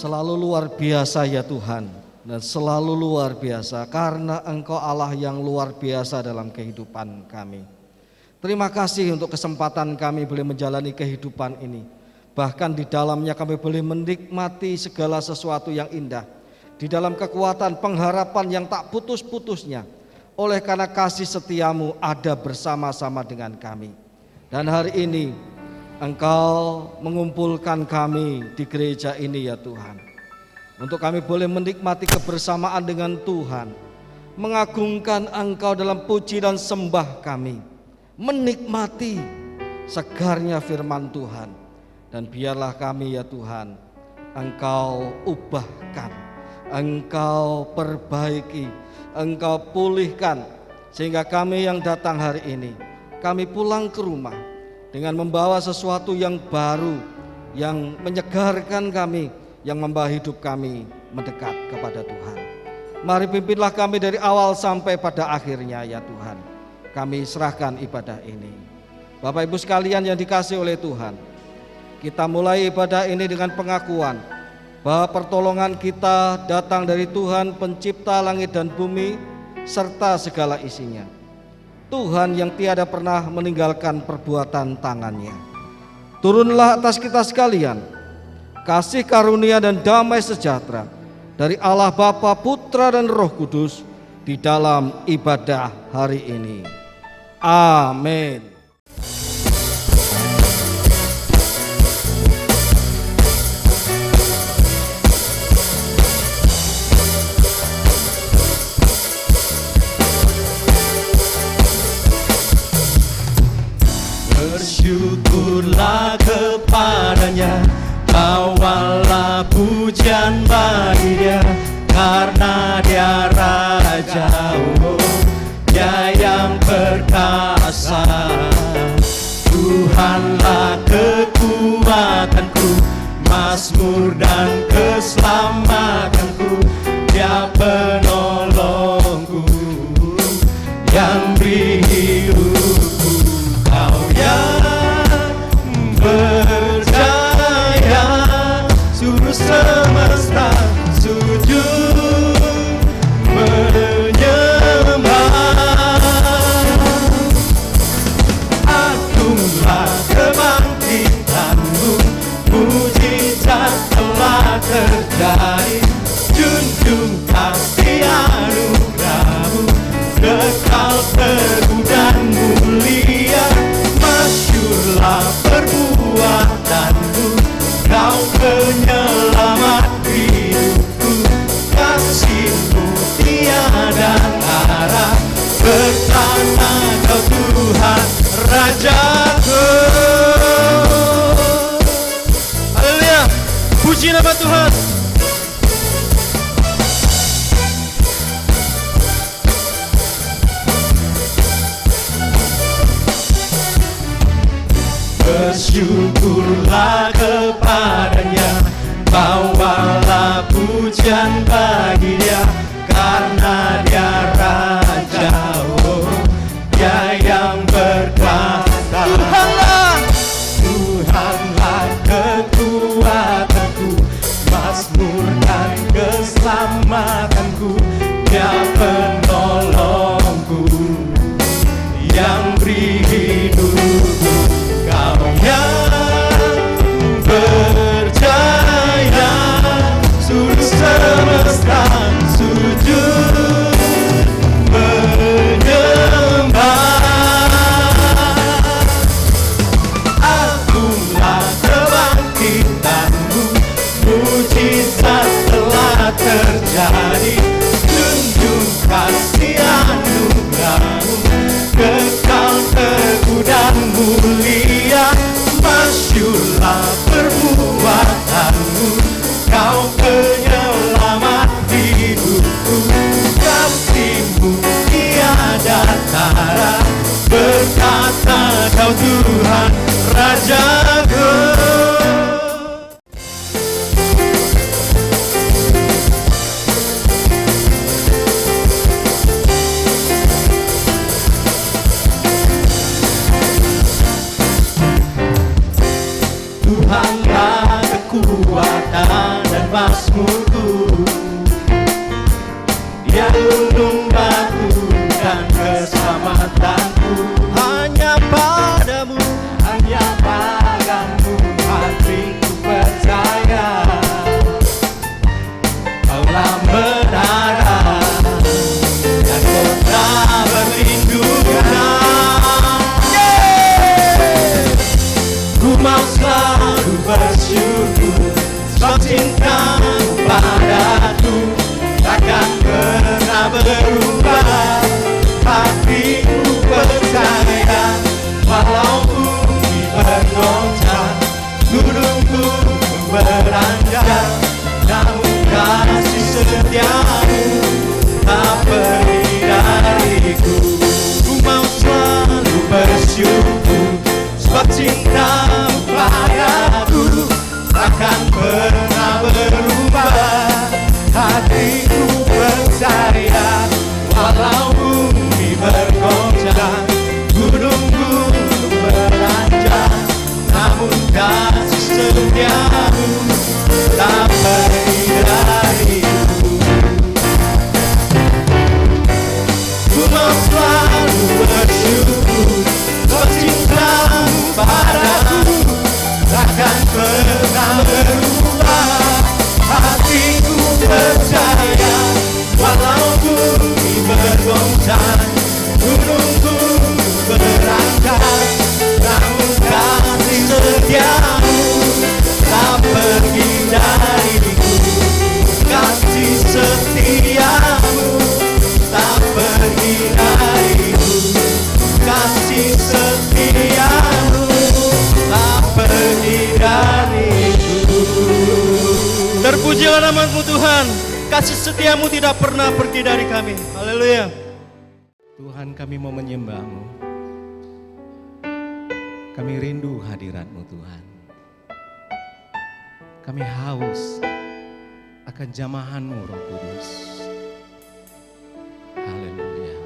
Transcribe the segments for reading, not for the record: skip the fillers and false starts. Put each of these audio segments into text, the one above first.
Selalu luar biasa ya Tuhan, dan selalu luar biasa karena Engkau Allah yang luar biasa dalam kehidupan kami. Terima kasih untuk kesempatan kami boleh menjalani kehidupan ini. Bahkan di dalamnya kami boleh menikmati segala sesuatu yang indah. Di dalam kekuatan pengharapan yang tak putus-putusnya. Oleh karena kasih setiamu ada bersama-sama dengan kami. Dan hari ini Engkau mengumpulkan kami di gereja ini ya Tuhan. Untuk kami boleh menikmati kebersamaan dengan Tuhan. Mengagungkan Engkau dalam puji dan sembah kami. Menikmati segarnya firman Tuhan. Dan biarlah kami ya Tuhan, Engkau ubahkan, Engkau perbaiki, Engkau pulihkan. Sehingga kami yang datang hari ini, kami pulang ke rumah dengan membawa sesuatu yang baru, yang menyegarkan kami, yang membawa hidup kami mendekat kepada Tuhan. Mari pimpinlah kami dari awal sampai pada akhirnya ya Tuhan. Kami serahkan ibadah ini. Bapak Ibu sekalian yang dikasihi oleh Tuhan, kita mulai ibadah ini dengan pengakuan bahwa pertolongan kita datang dari Tuhan pencipta langit dan bumi serta segala isinya. Tuhan yang tiada pernah meninggalkan perbuatan tangannya. Turunlah atas kita sekalian kasih karunia dan damai sejahtera dari Allah Bapa, Putra dan Roh Kudus di dalam ibadah hari ini. Amin. Bersyukurlah kepadanya, bawalah pujian bagi Dia, karena Dia Raja, Dia yang perkasa. Tuhanlah kekuatanku, mazmur dan keselamatanku, Dia penolongku yang beri hidupku. Kau yang berjaya, suruh semesta sujud menyembah. Agunglah kebangkitanmu, mujizat telah terjadi. Junjung kasih anugerahmu, kekal teguh dan mulia. Masyurlah perbuatanmu, Kau penyelamat hidupku. Kasih-Mu tiada tara, bertanda Kau Tuhan Rajaku. Haleluya, puji nama Tuhan. Bersyukurlah kepadanya, bawalah pujian bagi Dia, karena Dia Raja, Dia yang berkuasa. Tuhanlah kekuatanku, mazmur dan keselamatanku, Dia penolongku yang beri hidupku. Kau yang berjaya, suruh semesta sujud menyembah. Agunglah kebangkitanmu, mujizat telah terjadi. Junjung kasih anugerahmu, kekal teguh dan mulia. Masyurlah perbuatanmu, Kau penyelamat hidupku. Kasih-Mu tiada tara, berkata Kau Tuhan Rajaku. Tuhanlah kekuatan dan Mazmurku, Dia gunung batu dan keselamatanku. Hanya padamu hatiku percaya. Kaulah menara dan kota berlindungan. Ku mau selalu bersyukur, sebab cintamu padaku takkan pernah berubah. Hatiku percaya, walau bumi bergoncang, gunung-gunung beranjak, namun kasih setiamu tak pergi dariku. Ku mau selalu bersyukur, sebab cintamu padaku takkan pernah berubah. Hatiku percaya, walau bumi bergoncang, gunung-gunung beranjak, namun kasih setiamu tak pergi dariku. Ku mau selalu bersyukur, sebab cintamu padaku takkan pernah berubah. Hatiku percaya, walau bumi bergoncang, gunung-gunung beranjak, namun kasih setiamu tak pergi dariku. Kasih setiamu tak pergi dariku. Kasih setiamu tak pergi dariku. Terpujilah nama-Mu Tuhan, kasih setiamu tidak pernah pergi dari kami. Haleluya. Tuhan, kami mau menyembah-Mu. Kami rindu hadirat-Mu Tuhan. Kami haus akan jamahan-Mu Roh Kudus. Haleluya.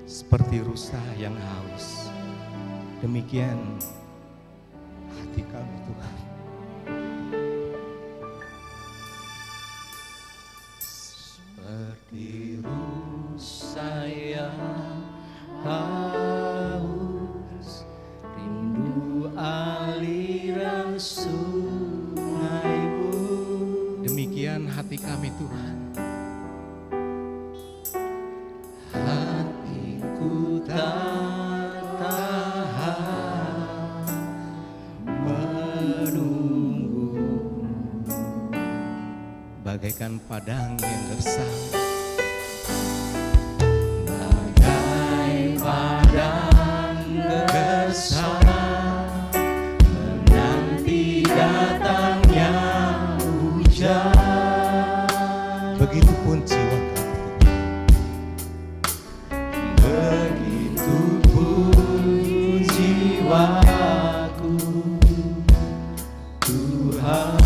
Seperti rusa yang haus, demikian hati kami Tuhan. Seperti rusa yang haus, rindu aliran sungai-Mu. Demikian hati kami Tuhan. Hatiku tak tahan menunggu, bagaikan padang yang gersang. Bagai padang gersang, menanti datangnya hujan. Begitupun jiwa kami, begitupun jiwaku Tuhan.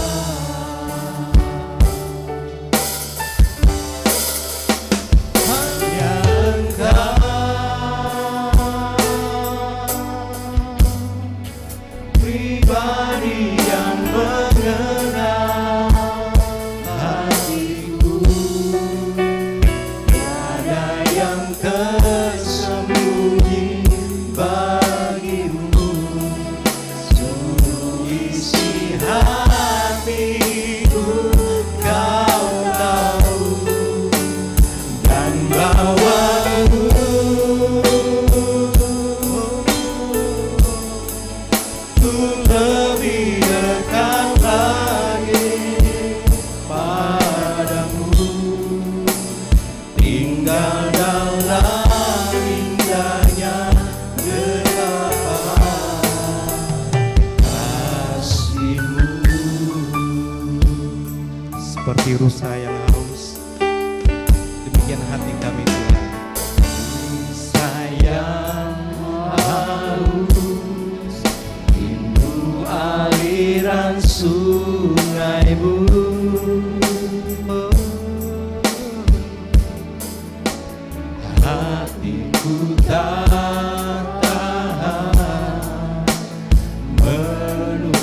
Seperti rusa yang haus, demikian hati kami Tuhan. Rusa yang haus, rindu aliran sungai-Mu. Hatiku tak tahan menunggu,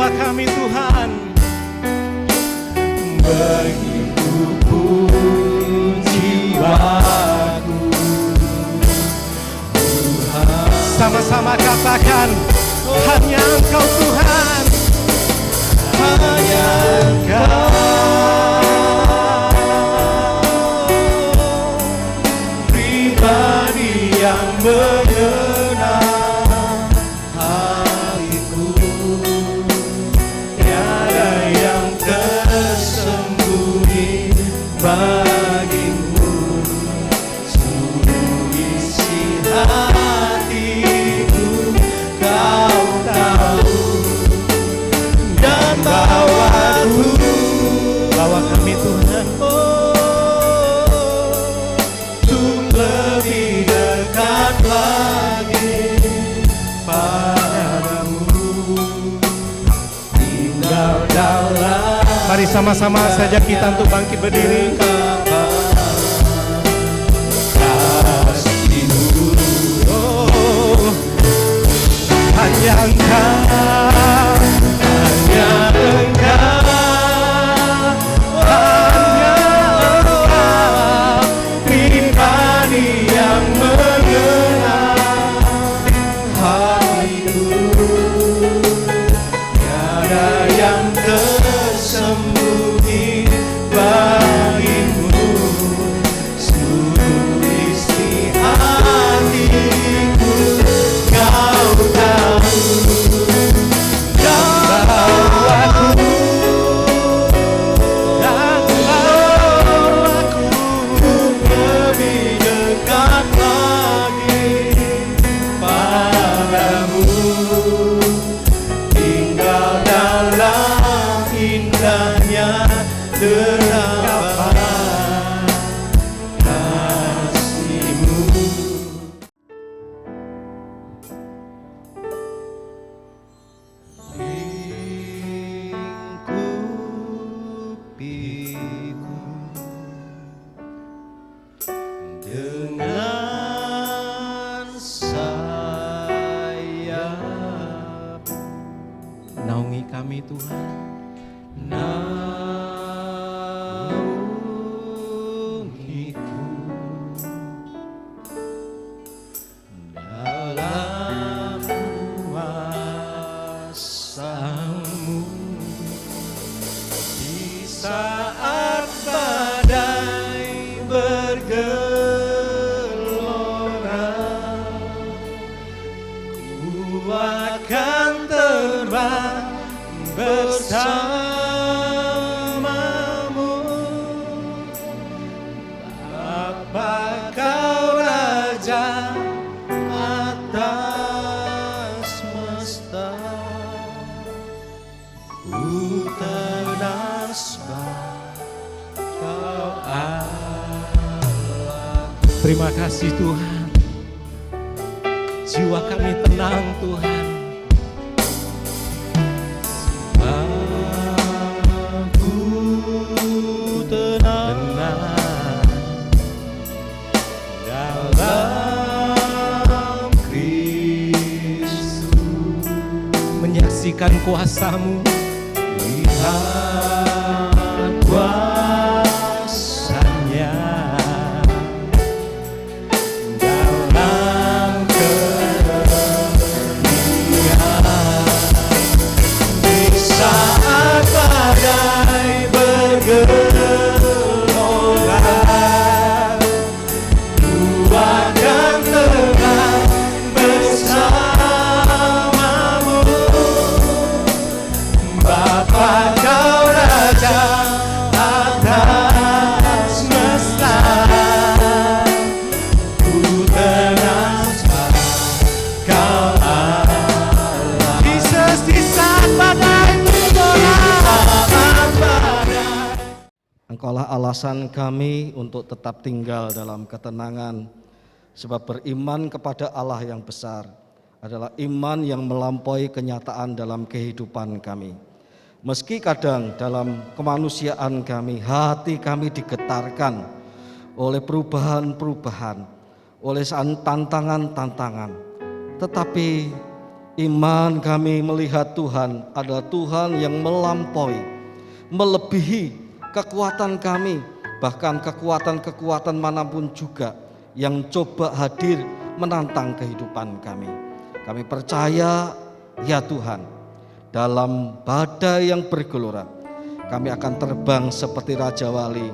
jiwa kami Tuhan. Begitu pun jiwaku Tuhan. Sama-sama katakan, hanya Engkau Tuhan, hanya Engkau pribadi yang menyenangkan hatiku. Tiada yang tersembunyi bagimu, seluruh isi hatiku Kau tahu. Dan bawa kami Tuhan, untuk lebih dekat lagi padamu. Tinggal dalam, mari sama-sama saja kita untuk bangkit berdiri. Kasih-Mu, oh, hanya Engkau, hanya Engkau, hanya Engkau pribadi yang mengenal hatiku. Tiada yang tersembunyi bagimu, seluruh isi hatiku Kau tahu. Dan bawaku lebih dekat lagi padamu. Tinggal dalam indahnya derapan kasih-Mu. Lingkupiku dengan sayap, naungi kami Tuhan, naungiku dalam kuasa-Mu. Di saat badai bergelora, ku akan terbang bersama-Mu. Bapa Kau Raja atas semesta, ku ternasbah Kau Allah. Terima kasih Tuhan, jiwa kami tenang Tuhan. Aku tenang dalam Kristus, menyaksikan kuasa-Mu. Lihat kuasa-Nya dalam kemuliaan. Di saat badai bergelora, ku akan terbang bersama-Mu. Bapa Kau Raja atas semesta, ku ternasbah Kau Allah. Yesus, di saat badai bergelora, Engkaulah alasan kami untuk tetap tinggal dalam ketenangan, sebab beriman kepada Allah yang besar adalah iman yang melampaui kenyataan dalam kehidupan kami. Meski kadang dalam kemanusiaan kami, hati kami digetarkan oleh perubahan-perubahan, oleh tantangan-tantangan, tetapi Iman kami melihat Tuhan adalah Tuhan yang melampaui, melebihi kekuatan kami, bahkan kekuatan-kekuatan manapun juga yang coba hadir menantang kehidupan kami. Kami percaya, ya Tuhan, dalam badai yang bergelora, kami akan terbang seperti Raja Wali,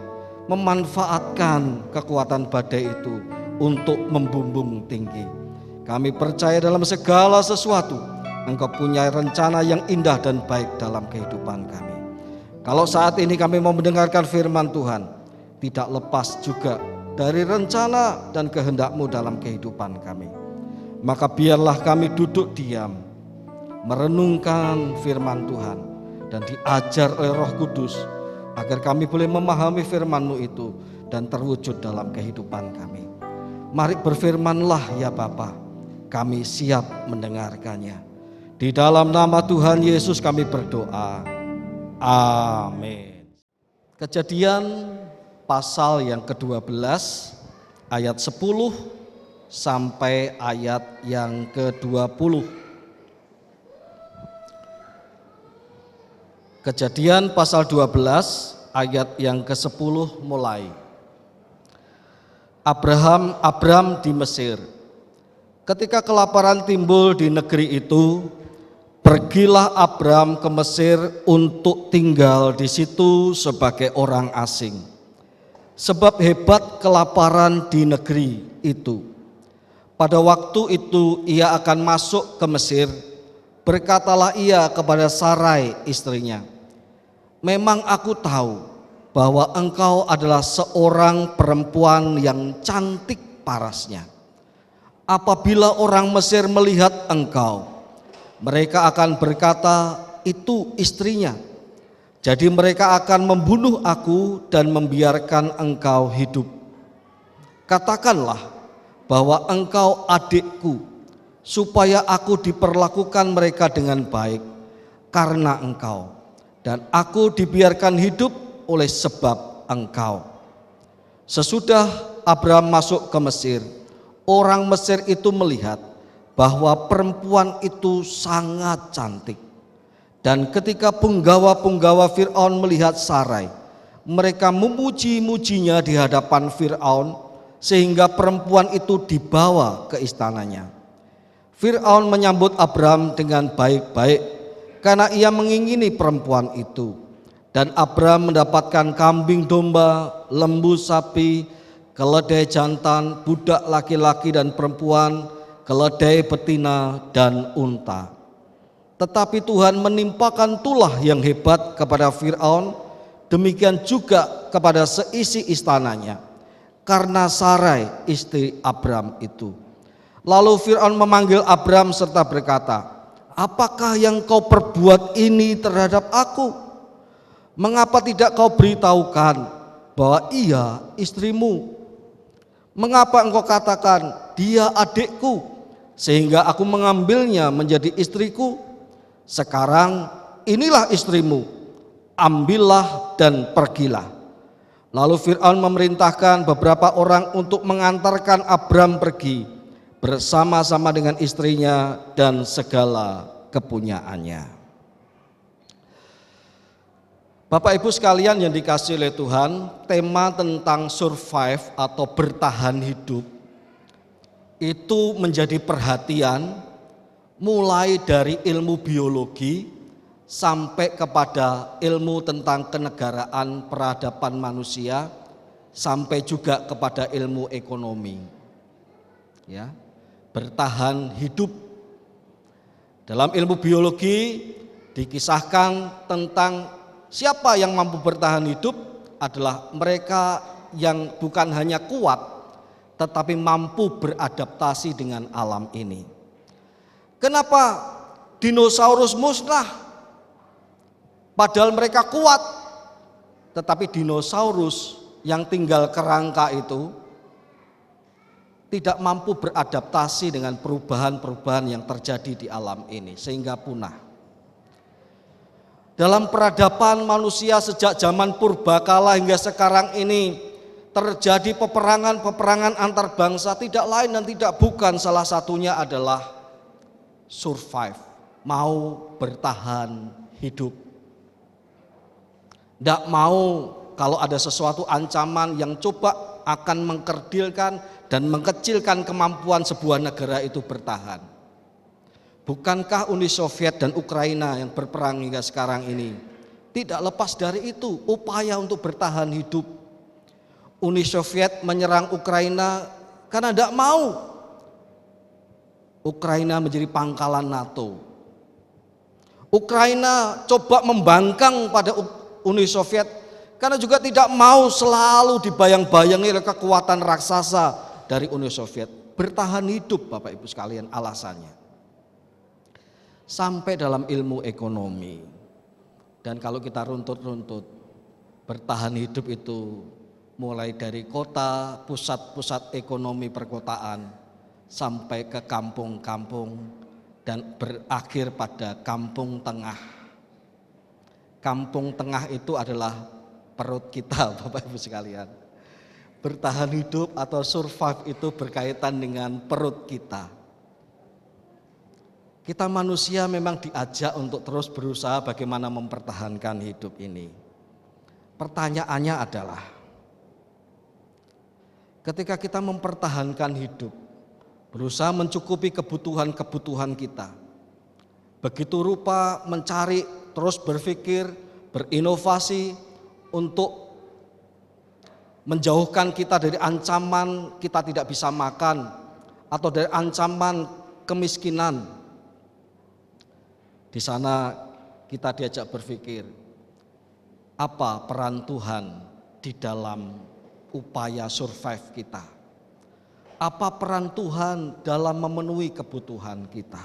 memanfaatkan kekuatan badai itu untuk membumbung tinggi. Kami percaya dalam segala sesuatu Engkau punya rencana yang indah dan baik dalam kehidupan kami. Kalau saat ini kami mau mendengarkan firman Tuhan, tidak lepas juga dari rencana dan kehendak-Mu dalam kehidupan kami. Maka biarlah kami duduk diam, merenungkan firman Tuhan, dan diajar oleh Roh Kudus, agar kami boleh memahami firman-Mu itu dan terwujud dalam kehidupan kami. Mari berfirmanlah ya Bapa, kami siap mendengarkannya. Di dalam nama Tuhan Yesus kami berdoa. Amin. Kejadian pasal yang ke-12 ayat 10 sampai ayat yang ke-20. Kejadian pasal 12 ayat yang ke-10 mulai. Abram di Mesir. Ketika kelaparan timbul di negeri itu, pergilah Abram ke Mesir untuk tinggal di situ sebagai orang asing. Sebab hebat kelaparan di negeri itu. Pada waktu itu ia akan masuk ke Mesir. Berkatalah ia kepada Sarai istrinya, memang aku tahu bahwa engkau adalah seorang perempuan yang cantik parasnya. Apabila orang Mesir melihat engkau, mereka akan berkata, itu istrinya. Jadi mereka akan membunuh aku dan membiarkan engkau hidup. Katakanlah bahwa engkau adikku, supaya aku diperlakukan mereka dengan baik karena engkau, dan aku dibiarkan hidup oleh sebab engkau. Sesudah Abram masuk ke Mesir, orang Mesir itu melihat bahwa perempuan itu sangat cantik. Dan ketika punggawa-punggawa Fir'aun melihat Sarai, mereka memuji-mujinya di hadapan Fir'aun, sehingga perempuan itu dibawa ke istananya. Fir'aun menyambut Abram dengan baik-baik karena ia mengingini perempuan itu. Dan Abram mendapatkan kambing domba, lembu sapi, keledai jantan, budak laki-laki dan perempuan, keledai betina dan unta. Tetapi Tuhan menimpakan tulah yang hebat kepada Fir'aun, demikian juga kepada seisi istananya, karena Sarai istri Abram itu. Lalu Fir'aun memanggil Abram serta berkata, apakah yang kau perbuat ini terhadap aku? Mengapa tidak kau beritahukan bahwa ia istrimu? Mengapa engkau katakan dia adikku, sehingga aku mengambilnya menjadi istriku? Sekarang inilah istrimu, ambillah dan pergilah. Lalu Fir'aun memerintahkan beberapa orang untuk mengantarkan Abram pergi bersama-sama dengan istrinya dan segala kepunyaannya. Bapak Ibu sekalian yang dikasihi oleh Tuhan, tema tentang survive atau bertahan hidup itu menjadi perhatian mulai dari ilmu biologi sampai kepada ilmu tentang kenegaraan peradaban manusia sampai juga kepada ilmu ekonomi. Ya, bertahan hidup. Dalam ilmu biologi dikisahkan tentang siapa yang mampu bertahan hidup adalah mereka yang bukan hanya kuat tetapi mampu beradaptasi dengan alam ini. Kenapa dinosaurus musnah? Padahal mereka kuat, tetapi dinosaurus yang tinggal kerangka itu tidak mampu beradaptasi dengan perubahan-perubahan yang terjadi di alam ini sehingga punah. Dalam peradaban manusia sejak zaman purbakala hingga sekarang ini terjadi peperangan-peperangan antar bangsa, tidak lain dan tidak bukan salah satunya adalah survive, mau bertahan hidup. Tidak mau kalau ada sesuatu ancaman yang coba akan mengkerdilkan dan mengecilkan kemampuan sebuah negara itu bertahan. Bukankah Uni Soviet dan Ukraina yang berperang hingga sekarang ini tidak lepas dari itu, upaya untuk bertahan hidup. Uni Soviet menyerang Ukraina karena tidak mau Ukraina menjadi pangkalan NATO. Ukraina coba membangkang pada Uni Soviet karena juga tidak mau selalu dibayang-bayangi oleh kekuatan raksasa dari Uni Soviet. Bertahan hidup Bapak Ibu sekalian alasannya. Sampai dalam ilmu ekonomi. Dan kalau kita runtut-runtut, bertahan hidup itu mulai dari kota, pusat-pusat ekonomi perkotaan, sampai ke kampung-kampung dan berakhir pada kampung tengah. Kampung tengah itu adalah perut kita Bapak Ibu sekalian. Bertahan hidup atau survive itu berkaitan dengan perut kita. Kita manusia memang diajak untuk terus berusaha bagaimana mempertahankan hidup ini. Pertanyaannya adalah, ketika kita mempertahankan hidup, berusaha mencukupi kebutuhan-kebutuhan kita, begitu rupa mencari, terus berpikir, berinovasi untuk menjauhkan kita dari ancaman kita tidak bisa makan atau dari ancaman kemiskinan. Di sana kita diajak berpikir, apa peran Tuhan di dalam upaya survive kita? Apa peran Tuhan dalam memenuhi kebutuhan kita?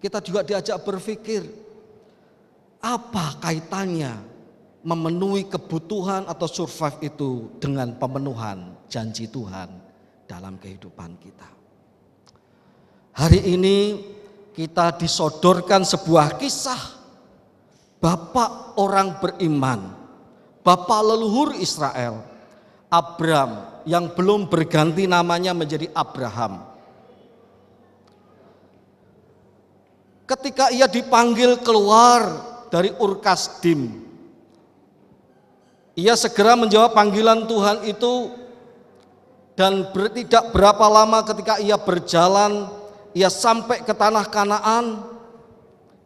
Kita juga diajak berpikir, apa kaitannya memenuhi kebutuhan atau survive itu dengan pemenuhan janji Tuhan dalam kehidupan kita? Hari ini kita disodorkan sebuah kisah bapak orang beriman, bapak leluhur Israel, Abram, yang belum berganti namanya menjadi Abraham. Ketika ia dipanggil keluar dari Ur Kasdim, ia segera menjawab panggilan Tuhan itu, dan tidak berapa lama ketika ia berjalan, ia sampai ke tanah Kanaan.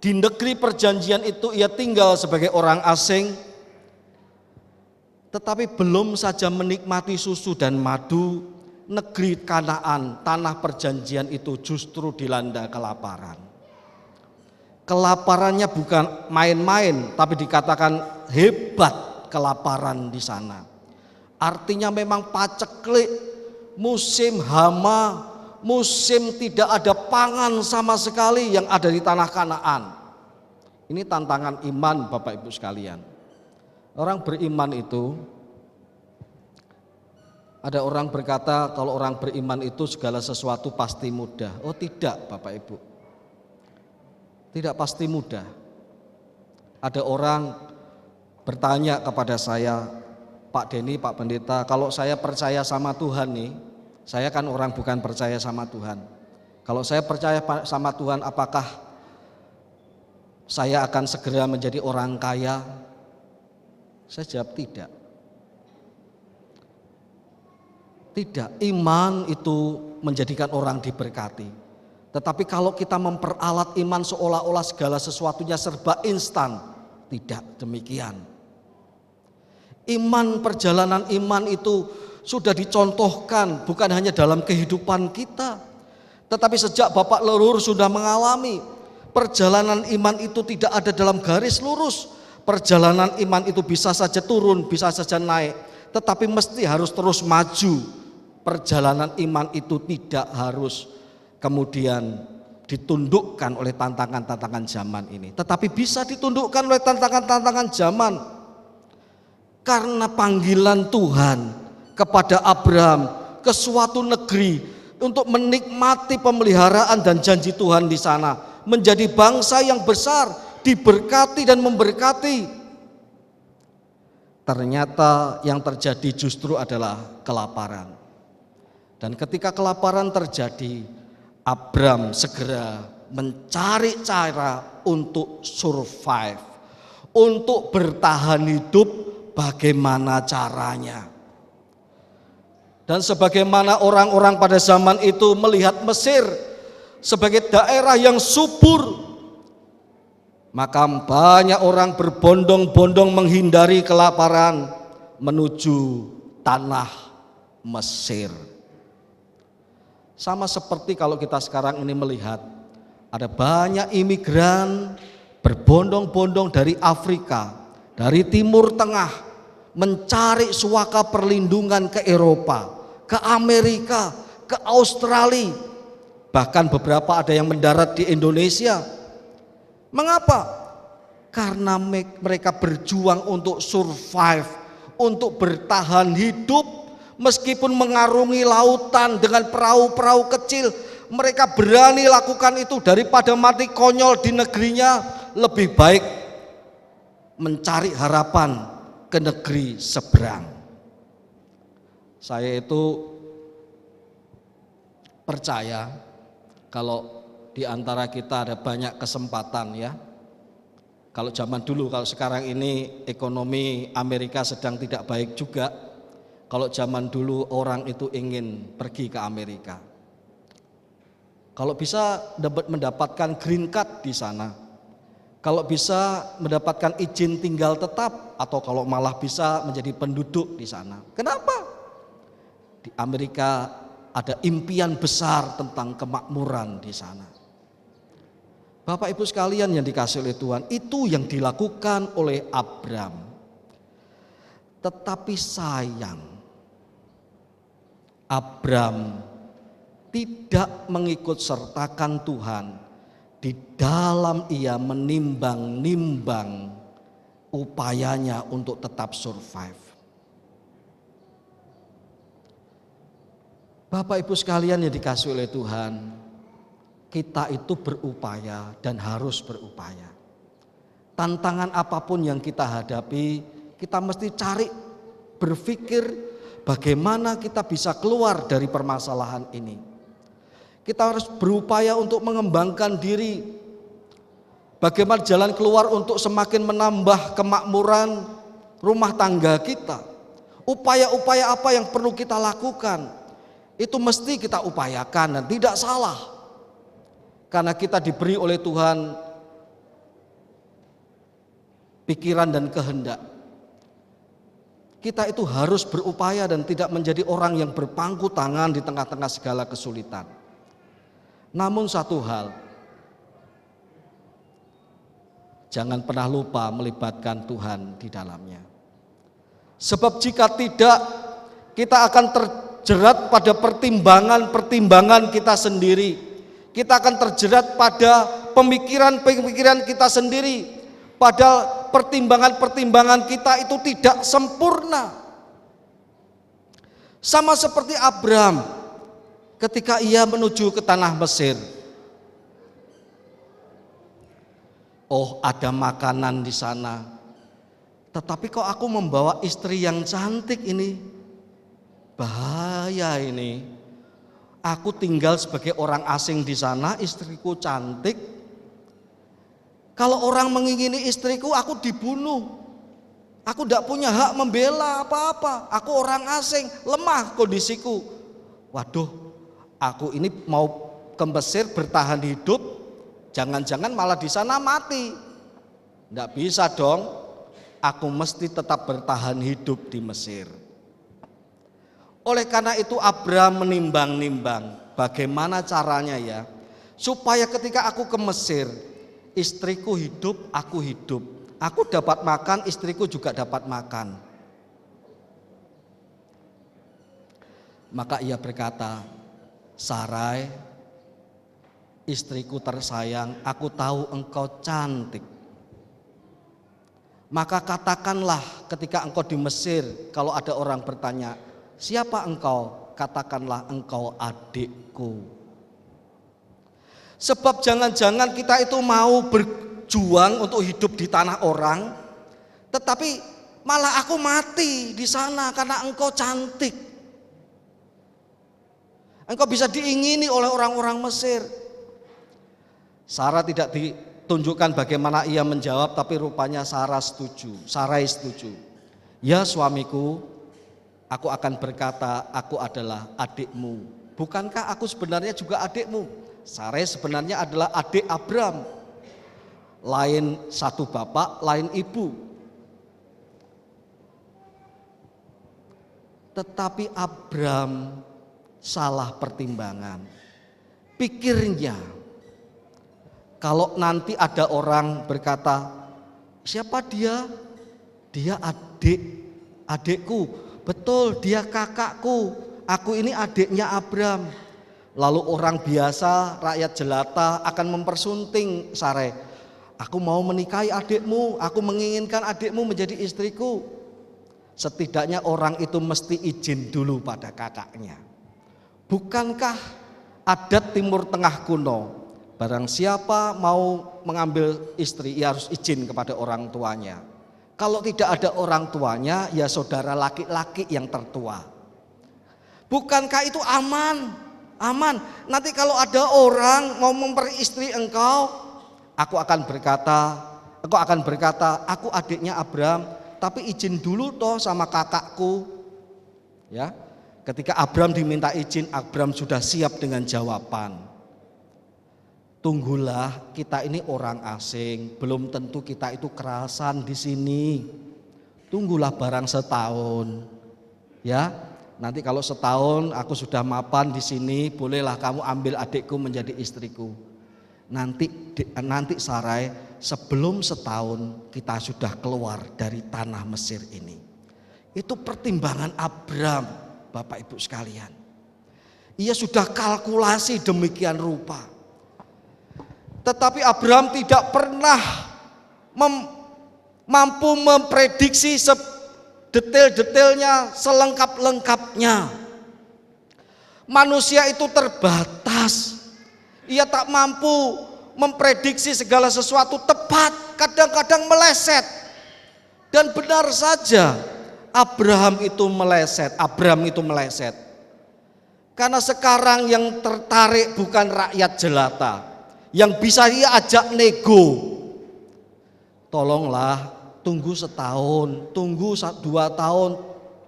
Di negeri perjanjian itu ia tinggal sebagai orang asing, tetapi belum saja menikmati susu dan madu, negeri Kanaan, tanah perjanjian itu justru dilanda kelaparan. Kelaparannya bukan main-main, tapi dikatakan hebat kelaparan di sana. Artinya memang paceklik, musim hama, musim tidak ada pangan sama sekali yang ada di tanah Kanaan. Ini tantangan iman Bapak Ibu sekalian. Orang beriman itu, ada orang berkata kalau orang beriman itu segala sesuatu pasti mudah. Oh tidak Bapak Ibu, tidak pasti mudah. Ada orang bertanya kepada saya, Pak Denny, Pak Pendeta, kalau saya percaya sama Tuhan nih, saya kan orang bukan percaya sama Tuhan. Kalau saya percaya sama Tuhan, apakah saya akan segera menjadi orang kaya? Saya jawab tidak. Tidak, iman itu menjadikan orang diberkati. Tetapi kalau kita memperalat iman seolah-olah segala sesuatunya serba instan, tidak demikian. Iman, perjalanan iman itu sudah dicontohkan bukan hanya dalam kehidupan kita, tetapi sejak Bapak leluhur sudah mengalami. Perjalanan iman itu tidak ada dalam garis lurus. Perjalanan iman itu bisa saja turun, bisa saja naik, tetapi mesti harus terus maju. Perjalanan iman itu tidak harus kemudian ditundukkan oleh tantangan-tantangan zaman ini, tetapi bisa ditundukkan oleh tantangan-tantangan zaman. Karena panggilan Tuhan kepada Abraham ke suatu negeri untuk menikmati pemeliharaan dan janji Tuhan di sana, menjadi bangsa yang besar, diberkati dan memberkati. Ternyata yang terjadi justru adalah kelaparan. Dan ketika kelaparan terjadi, Abram segera mencari cara untuk survive, untuk bertahan hidup bagaimana caranya. Dan sebagaimana orang-orang pada zaman itu melihat Mesir sebagai daerah yang subur, maka banyak orang berbondong-bondong menghindari kelaparan menuju tanah Mesir. Sama seperti kalau kita sekarang ini melihat ada banyak imigran berbondong-bondong dari Afrika, dari Timur Tengah mencari suaka perlindungan ke Eropa, ke Amerika, ke Australia. Bahkan beberapa ada yang mendarat di Indonesia. Mengapa? Karena mereka berjuang untuk survive, untuk bertahan hidup, meskipun mengarungi lautan dengan perahu-perahu kecil. Mereka berani lakukan itu daripada mati konyol di negerinya. Lebih baik mencari harapan ke negeri seberang. Saya itu percaya kalau di antara kita ada banyak kesempatan ya. Kalau zaman dulu, kalau sekarang ini ekonomi Amerika sedang tidak baik juga. Kalau zaman dulu orang itu ingin pergi ke Amerika. Kalau bisa mendapatkan green card di sana. Kalau bisa mendapatkan izin tinggal tetap, atau kalau malah bisa menjadi penduduk di sana. Kenapa? Di Amerika ada impian besar tentang kemakmuran di sana. Bapak Ibu sekalian yang dikasihi oleh Tuhan, itu yang dilakukan oleh Abram. Tetapi sayang, Abram tidak mengikut sertakan Tuhan di dalam ia menimbang-nimbang upayanya untuk tetap survive. Bapak Ibu sekalian yang dikasihi oleh Tuhan, kita itu berupaya dan harus berupaya. Tantangan apapun yang kita hadapi, kita mesti cari berpikir bagaimana kita bisa keluar dari permasalahan ini. Kita harus berupaya untuk mengembangkan diri. Bagaimana jalan keluar untuk semakin menambah kemakmuran rumah tangga kita. Upaya-upaya apa yang perlu kita lakukan, itu mesti kita upayakan dan tidak salah. Karena kita diberi oleh Tuhan pikiran dan kehendak. Kita itu harus berupaya dan tidak menjadi orang yang berpangku tangan di tengah-tengah segala kesulitan. Namun satu hal, jangan pernah lupa melibatkan Tuhan di dalamnya. Sebab jika tidak, kita akan terjerat pada pertimbangan-pertimbangan kita sendiri. Kita akan terjerat pada pemikiran-pemikiran kita sendiri. Padahal pertimbangan-pertimbangan kita itu tidak sempurna. Sama seperti Abram ketika ia menuju ke tanah Mesir. Oh, ada makanan di sana. Tetapi kok aku membawa istri yang cantik ini? Bahaya ini. Aku tinggal sebagai orang asing di sana, istriku cantik. Kalau orang mengingini istriku, aku dibunuh. Aku tidak punya hak membela apa-apa. Aku orang asing, lemah kondisiku. Waduh, aku ini mau ke Mesir bertahan hidup, jangan-jangan malah di sana mati. Tidak bisa dong. Aku mesti tetap bertahan hidup di Mesir. Oleh karena itu Abram menimbang-nimbang bagaimana caranya ya, supaya ketika aku ke Mesir, istriku hidup, aku hidup. Aku dapat makan, istriku juga dapat makan. Maka ia berkata, Sarai, istriku tersayang, aku tahu engkau cantik. Maka katakanlah ketika engkau di Mesir, kalau ada orang bertanya, siapa engkau? Katakanlah engkau adikku. Sebab jangan-jangan kita itu mau berjuang untuk hidup di tanah orang, tetapi malah aku mati di sana karena engkau cantik. Engkau bisa diingini oleh orang-orang Mesir. Sarah tidak ditunjukkan bagaimana ia menjawab, tapi rupanya Sarai setuju. Ya suamiku, aku akan berkata, aku adalah adikmu. Bukankah aku sebenarnya juga adikmu? Sarai sebenarnya adalah adik Abram. Lain satu bapak, lain ibu. Tetapi Abram salah pertimbangan. Pikirnya, kalau nanti ada orang berkata, siapa dia? Dia adikku. Betul, dia kakakku. Aku ini adiknya Abram. Lalu orang biasa, rakyat jelata akan mempersunting Sarai. Aku mau menikahi adikmu, aku menginginkan adikmu menjadi istriku. Setidaknya orang itu mesti izin dulu pada kakaknya. Bukankah adat Timur Tengah kuno, barang siapa mau mengambil istri, ia harus izin kepada orang tuanya. Kalau tidak ada orang tuanya, ya saudara laki-laki yang tertua. Bukankah itu aman? Aman. Nanti kalau ada orang mau memperi istri engkau, aku akan berkata, aku adiknya Abram, tapi izin dulu toh sama kakakku. Ya. Ketika Abram diminta izin, Abram sudah siap dengan jawaban. Tunggulah, kita ini orang asing, belum tentu kita itu kerasan di sini. Tunggulah barang setahun. Ya. Nanti kalau setahun aku sudah mapan di sini, bolehlah kamu ambil adikku menjadi istriku. Nanti Sarai, sebelum setahun kita sudah keluar dari tanah Mesir ini. Itu pertimbangan Abram, Bapak Ibu sekalian. Ia sudah kalkulasi demikian rupa. Tetapi Abram tidak pernah mampu memprediksi detail-detailnya, selengkap-lengkapnya. Manusia itu terbatas. Ia tak mampu memprediksi segala sesuatu tepat, kadang-kadang meleset. Dan benar saja Abram itu meleset. Karena sekarang yang tertarik bukan rakyat jelata, yang bisa ia ajak nego. Tolonglah, tunggu setahun, tunggu 2 tahun,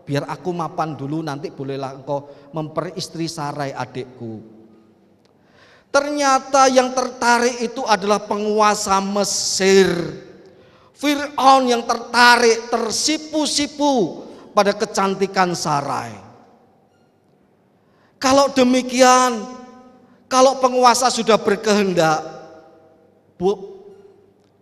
biar aku mapan dulu, nanti bolehlah engkau memperi istri Sarai adikku. Ternyata yang tertarik itu adalah penguasa Mesir. Fir'aun yang tertarik, tersipu-sipu pada kecantikan Sarai. Kalau demikian, kalau penguasa sudah berkehendak,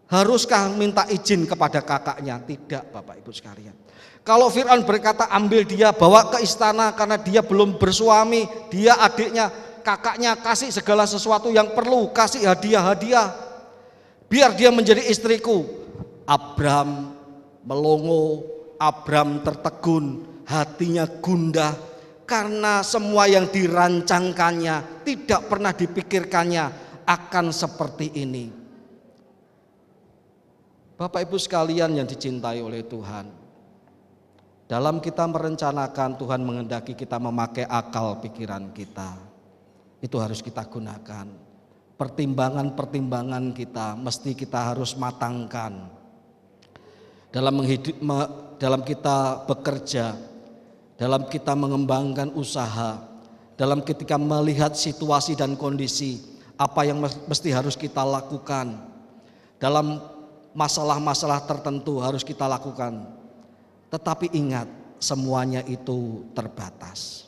haruskah minta izin kepada kakaknya? Tidak, Bapak Ibu sekalian. Kalau Fir'aun berkata ambil dia, bawa ke istana karena dia belum bersuami, dia adiknya, kakaknya, kasih segala sesuatu yang perlu, kasih hadiah-hadiah, biar dia menjadi istriku. Abram melongo, Abram tertegun, hatinya gundah, karena semua yang dirancangkannya, tidak pernah dipikirkannya akan seperti ini. Bapak Ibu sekalian yang dicintai oleh Tuhan, dalam kita merencanakan, Tuhan menghendaki kita memakai akal pikiran kita. Itu harus kita gunakan. Pertimbangan-pertimbangan kita mesti kita harus matangkan. Dalam kita bekerja, dalam kita mengembangkan usaha, dalam ketika melihat situasi dan kondisi, apa yang mesti harus kita lakukan. Dalam masalah-masalah tertentu harus kita lakukan. Tetapi ingat, semuanya itu terbatas.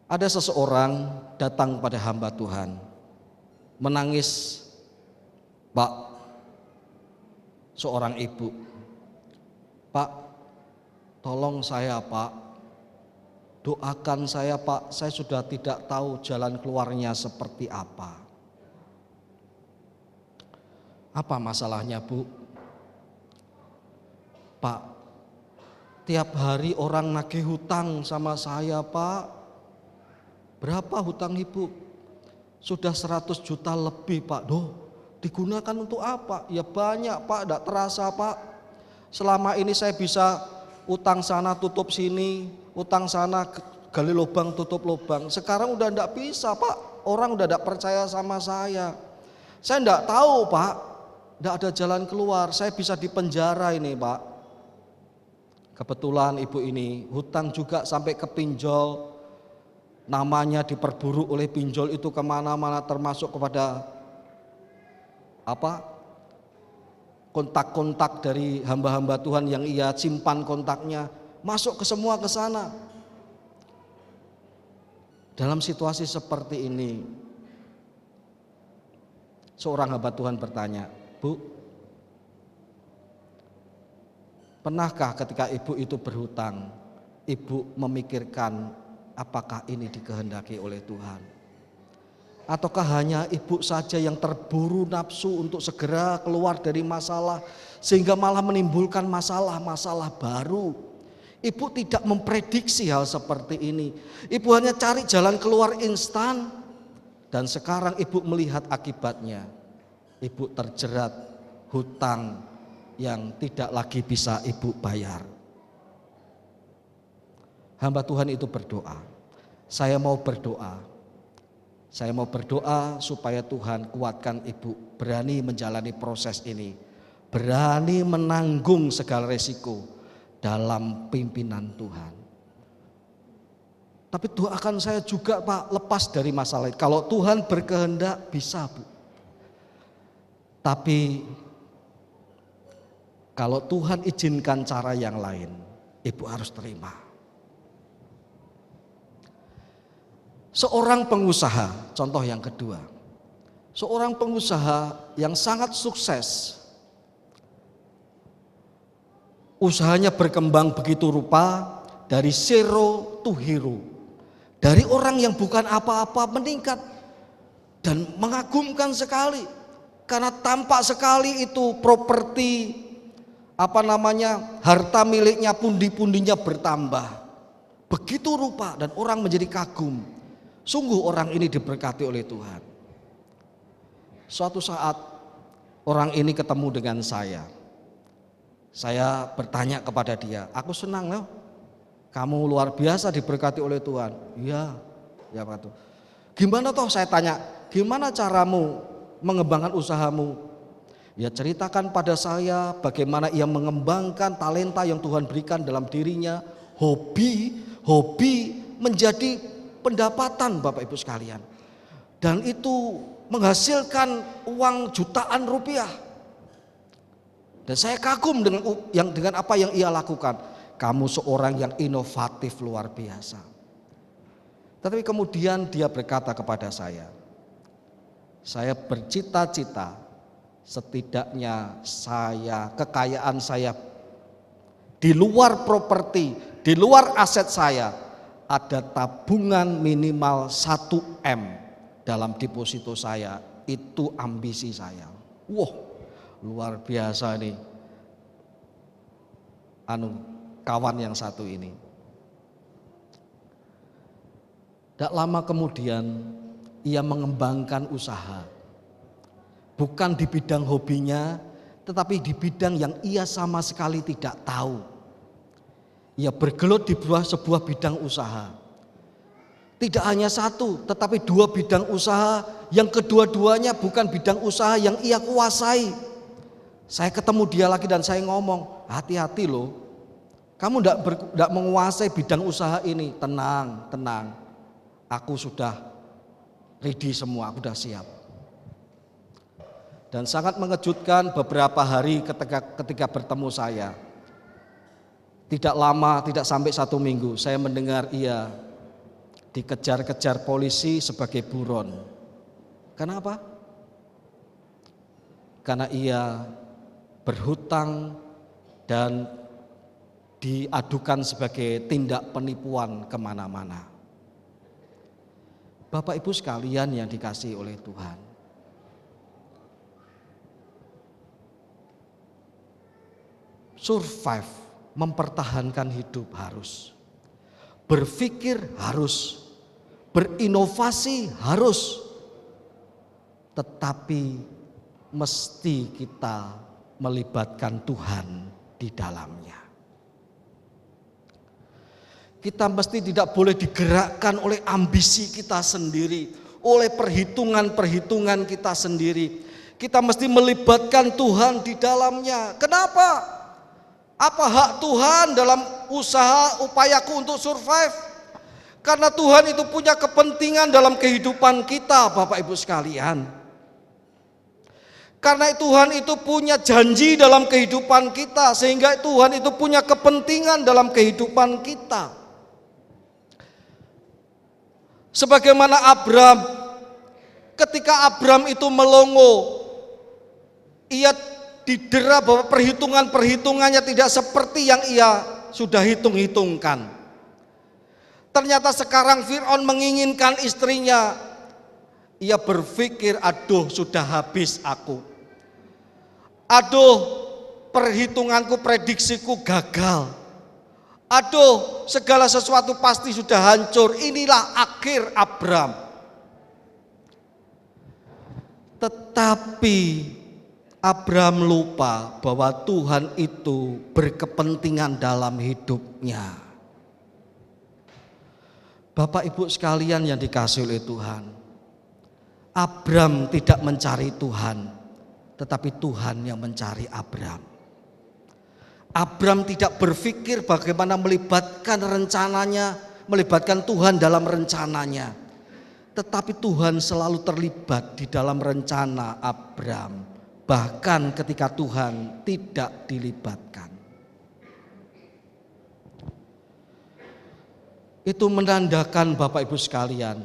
Ada seseorang datang pada hamba Tuhan, menangis, Pak, seorang ibu, Pak, tolong saya Pak, doakan saya Pak, saya sudah tidak tahu jalan keluarnya seperti apa. Apa masalahnya Bu? Pak, tiap hari orang nagih hutang sama saya Pak. Berapa hutang ibu? Sudah 100 juta lebih Pak. Duh, digunakan untuk apa? Ya banyak Pak, tidak terasa Pak. Selama ini saya bisa utang sana tutup sini, utang sana gali lubang tutup lubang. Sekarang udah tidak bisa Pak. orang udah tidak percaya sama saya. Saya tidak tahu Pak, tidak ada jalan keluar, saya bisa dipenjara ini Pak. Kebetulan ibu ini hutang juga sampai ke pinjol, namanya diperburuk oleh pinjol itu kemana-mana, termasuk kepada kontak-kontak dari hamba-hamba Tuhan yang ia simpan kontaknya, masuk ke semua ke sana. Dalam situasi seperti ini, seorang hamba Tuhan bertanya, Bu, pernahkah ketika ibu itu berhutang, ibu memikirkan apakah ini dikehendaki oleh Tuhan? Ataukah hanya ibu saja yang terburu nafsu untuk segera keluar dari masalah, sehingga malah menimbulkan masalah-masalah baru? Ibu tidak memprediksi hal seperti ini. Ibu hanya cari jalan keluar instan, dan sekarang ibu melihat akibatnya. Ibu terjerat hutang yang tidak lagi bisa ibu bayar. Hamba Tuhan itu berdoa. Saya mau berdoa supaya Tuhan kuatkan ibu berani menjalani proses ini, berani menanggung segala resiko dalam pimpinan Tuhan. Tapi doakan saya juga Pak, lepas dari masalah itu. Kalau Tuhan berkehendak bisa Bu. Tapi kalau Tuhan izinkan cara yang lain, ibu harus terima. Seorang pengusaha, contoh yang kedua. Seorang pengusaha yang sangat sukses. Usahanya berkembang begitu rupa, dari zero to hero. Dari orang yang bukan apa-apa meningkat dan mengagumkan sekali. Karena tampak sekali itu properti, harta miliknya, pundi-pundinya bertambah. Begitu rupa dan orang menjadi kagum. Sungguh orang ini diberkati oleh Tuhan. Suatu saat orang ini ketemu dengan saya. Saya bertanya kepada dia, aku senang loh, kamu luar biasa diberkati oleh Tuhan. Iya, ya Pak. Gimana toh, saya tanya, gimana caramu mengembangkan usahamu? Ya ceritakan pada saya bagaimana ia mengembangkan talenta yang Tuhan berikan dalam dirinya. Hobi menjadi pendapatan Bapak Ibu sekalian. Dan itu menghasilkan uang jutaan rupiah. Dan saya kagum dengan apa yang ia lakukan. Kamu seorang yang inovatif luar biasa. Tetapi kemudian dia berkata kepada saya bercita-cita setidaknya kekayaan saya di luar properti, di luar aset saya, ada tabungan minimal 1 M dalam deposito saya. Itu ambisi saya. Wah, luar biasa nih kawan yang satu ini. Tak lama kemudian ia mengembangkan usaha, bukan di bidang hobinya, tetapi di bidang yang ia sama sekali tidak tahu. Ia bergelut di sebuah bidang usaha. Tidak hanya satu, tetapi 2 bidang usaha yang kedua-duanya bukan bidang usaha yang ia kuasai. Saya ketemu dia lagi dan saya ngomong, hati-hati loh, kamu tidak menguasai bidang usaha ini. Tenang, aku sudah ready semua, aku sudah siap. Dan sangat mengejutkan beberapa hari ketika bertemu saya. Tidak lama, tidak sampai 1 minggu, saya mendengar ia dikejar-kejar polisi sebagai buron. Kenapa? Karena ia berhutang dan diadukan sebagai tindak penipuan kemana-mana. Bapak Ibu sekalian yang dikasihi oleh Tuhan, survive, mempertahankan hidup harus, berpikir harus, berinovasi harus, tetapi mesti kita melibatkan Tuhan di dalamnya. Kita mesti tidak boleh digerakkan oleh ambisi kita sendiri. oleh perhitungan-perhitungan kita sendiri. Kita mesti melibatkan Tuhan di dalamnya. Kenapa? Apa hak Tuhan dalam usaha upayaku untuk survive? Karena Tuhan itu punya kepentingan dalam kehidupan kita, Bapak Ibu sekalian. Karena Tuhan itu punya janji dalam kehidupan kita, sehingga Tuhan itu punya kepentingan dalam kehidupan kita. Sebagaimana Abram, ketika Abram itu melongo, ia didera bahwa perhitungannya tidak seperti yang ia sudah hitung-hitungkan. Ternyata sekarang Fir'aun menginginkan istrinya. Ia berpikir, aduh sudah habis aku. Aduh perhitunganku, prediksiku gagal. Aduh segala sesuatu pasti sudah hancur. Inilah akhir Abram. Tetapi Abram lupa bahwa Tuhan itu berkepentingan dalam hidupnya. Bapak Ibu sekalian yang dikasihi oleh Tuhan, Abram tidak mencari Tuhan, tetapi Tuhan yang mencari Abram. Abram tidak berpikir bagaimana melibatkan rencananya, melibatkan Tuhan dalam rencananya, tetapi Tuhan selalu terlibat di dalam rencana Abram. Bahkan ketika Tuhan tidak dilibatkan. Itu menandakan Bapak Ibu sekalian,